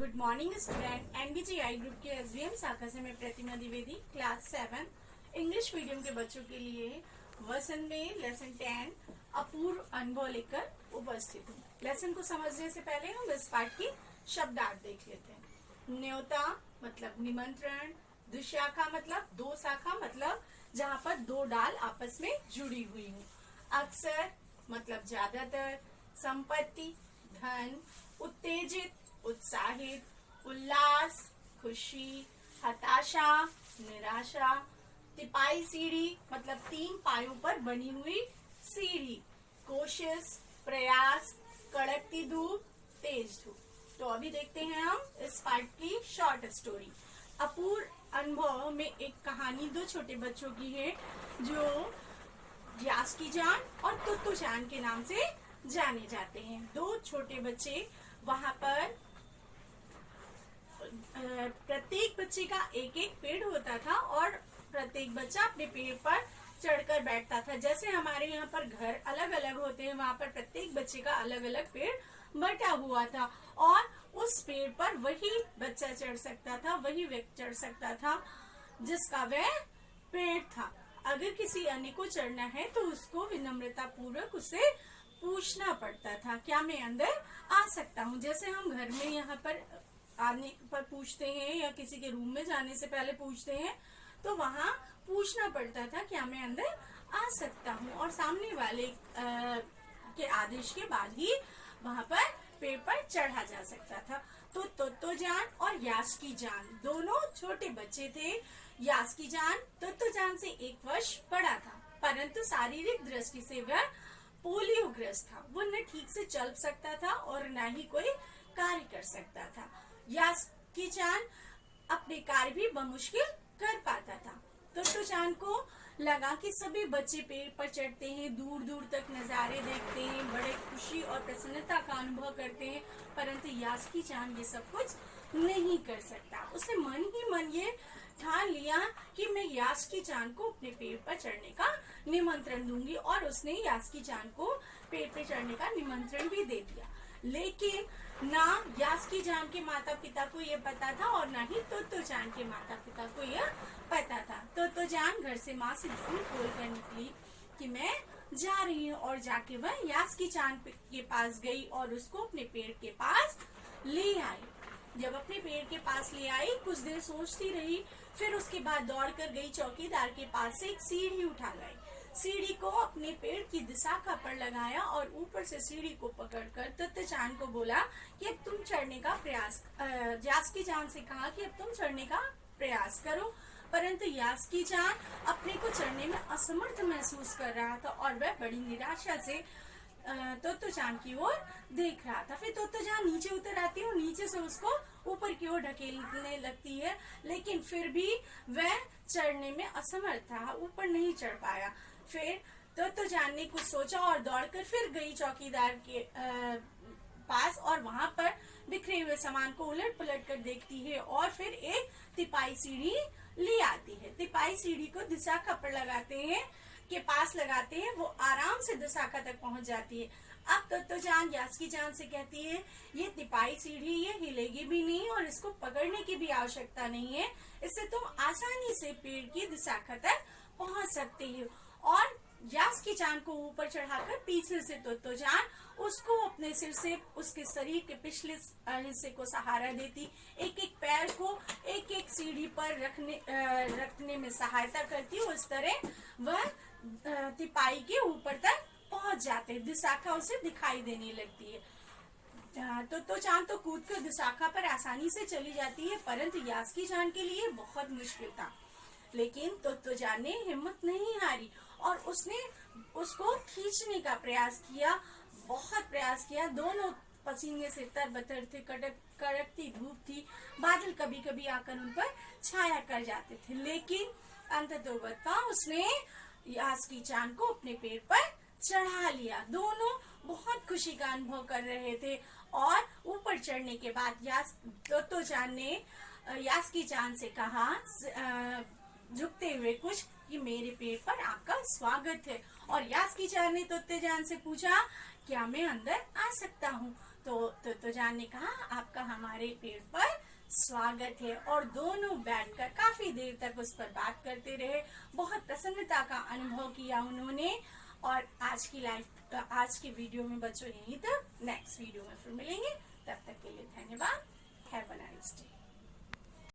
Good morning student. NBGI group के SBM शाखा से मैं Pratima Dwivedi class 7 English medium के बच्चों के लिए वर्सन में लेसन 10 अपूर्व अनुभव लेकर उपस्थित हूँ। लेसन को समझने से पहले हम इस पाठ की शब्दार्थ देख लेते हैं। न्योता मतलब निमंत्रण, दुशाखा मतलब दो शाखा मतलब जहाँ पर दो डाल आपस में जुड़ी हुई हूँ। अक्सर मतलब ज्यादातर, संपत्ति धन, उत्तेजित उत्साहित, उल्लास खुशी, हताशा निराशा, तिपाई सीढ़ी मतलब तीन पायों पर बनी हुई सीढ़ी, कोशिश प्रयास, कड़कती धूप तेज धूप। तो अभी देखते हैं हम इस पाठ की शॉर्ट स्टोरी। अपूर्व अनुभव में एक कहानी दो छोटे बच्चों की है जो यास्की जान और तुत्तू जान के नाम से जाने जाते हैं। दो छोटे बच्चे वहां पर प्रत्येक बच्चे का एक एक पेड़ होता था और प्रत्येक बच्चा अपने पेड़ पर चढ़कर बैठता था। जैसे हमारे यहाँ पर घर अलग अलग होते हैं, वहाँ पर प्रत्येक बच्चे का अलग अलग पेड़ बटा हुआ था और उस पेड़ पर वही बच्चा चढ़ सकता था, वही व्यक्ति चढ़ सकता था जिसका वह पेड़ था। अगर किसी अन्य को चढ़ना है तो उसको विनम्रता पूर्वक उससे पूछना पड़ता था, क्या मैं अंदर आ सकता हूँ। जैसे हम घर में यहाँ पर आने पर पूछते हैं या किसी के रूम में जाने से पहले पूछते हैं, तो वहाँ पूछना पड़ता था क्या मैं अंदर आ सकता हूँ, और सामने वाले के आदेश के बाद ही वहाँ पर पेड़ पर चढ़ा जा सकता था। तो तोत्तो जान और यास्की जान दोनों छोटे बच्चे थे। यास्की जान तोत्तो जान से 1 वर्ष बड़ा था, परंतु शारीरिक दृष्टि से वह पोलियो ग्रस्त था। वो न ठीक से चल सकता था और न ही कोई कार्य कर सकता था। यास्की जान अपने कार्य भी बमुश्किल कर पाता था। तोत्तो जान को लगा कि सभी बच्चे पेड़ पर चढ़ते हैं, दूर दूर तक नजारे देखते हैं, बड़े खुशी और प्रसन्नता का अनुभव करते हैं, परंतु यास्की जान ये सब कुछ नहीं कर सकता। उसने मन ही मन ये ठान लिया कि मैं यास्की जान को अपने पेड़ पर चढ़ने का निमंत्रण दूंगी, और उसने यास्की जान को पेड़ पर चढ़ने का निमंत्रण भी दे दिया। लेकिन ना यास्की जान के माता पिता को ये पता था और ना ही तोत्तो जान के माता पिता को यह पता था। तोत्तो जान घर से माँ से झूठ बोलकर निकली कि मैं जा रही हूँ, और जाके वह यास्की जान के पास गई और उसको अपने पेड़ के पास ले आई। जब अपने पेड़ के पास ले आई कुछ देर सोचती रही, फिर उसके बाद दौड़ कर गई चौकीदार के पास से एक सीढ़ी उठा लाई। सीढ़ी को अपने पेड़ की दिशाखा पर लगाया और ऊपर से सीढ़ी को पकड़कर तोत्तो जान को बोला कि अब तुम चढ़ने का प्रयास, यास्की जान से कहा कि अब तुम चढ़ने का प्रयास करो। परंतु यास्की जान अपने को चढ़ने में असमर्थ महसूस कर रहा था और वह बड़ी निराशा से तोत्तो जान की ओर देख रहा था। फिर तोत्तो जान नीचे उतर आती है और नीचे से उसको ऊपर की ओर ढकेलने लगती है, लेकिन फिर भी वह चढ़ने में असमर्थ था, ऊपर नहीं चढ़ पाया। फिर तोत्तो जान ने कुछ सोचा और दौड़कर फिर गई चौकीदार के पास और वहां पर बिखरे हुए सामान को उलट पलट कर देखती है और फिर एक तिपाई सीढ़ी ले आती है। तिपाई सीढ़ी को दिशाखा पर लगाते हैं के पास लगाते हैं, वो आराम से दिशाखा तक पहुंच जाती है। अब तोत्तो जान यास्की जान से कहती है ये तिपाई सीढ़ी ये हिलेगी भी नहीं और इसको पकड़ने की भी आवश्यकता नहीं है, इससे तुम आसानी से पेड़ की दिशाखा तक पहुंच सकते हो। और यास्की जान को ऊपर चढ़ाकर पीछे से तोत्तो जान उसको अपने सिर से उसके शरीर के पिछले हिस्से को सहारा देती, एक एक पैर को एक एक सीढ़ी पर रखने में सहायता करती। उस तरह वह तिपाई के ऊपर तक पहुंच जाते, दिशाखा उसे दिखाई देने लगती है। तोत्तो जान तो कूद कर दिशाखा पर आसानी से चली जाती है, परंतु यास्की जान के लिए बहुत मुश्किल था। लेकिन तोत्तो जान ने हिम्मत नहीं हारी और उसने उसको खींचने का प्रयास किया, बहुत प्रयास किया। दोनों पसीने से तरबतर थे, कड़कती धूप थी, बादल कभी कभी आकर उन पर छाया कर जाते थे, लेकिन अंततोगत्वा उसने यास्की जान को अपने पेड़ पर चढ़ा लिया। दोनों बहुत खुशी का अनुभव कर रहे थे और ऊपर चढ़ने के बाद तोत्तो जान ने यास्की जान से कहा झुकते हुए कुछ कि मेरे पेड़ पर आपका स्वागत है, और यास्की जान ने तोत्तो जान से पूछा क्या मैं अंदर आ सकता हूँ। तो जान ने कहा आपका हमारे पेड़ पर स्वागत है, और दोनों बैठकर काफी देर तक उस पर बात करते रहे। बहुत प्रसन्नता का अनुभव किया उन्होंने। और आज की वीडियो में बच्चों यहीं तक। नेक्स्ट वीडियो में फिर मिलेंगे।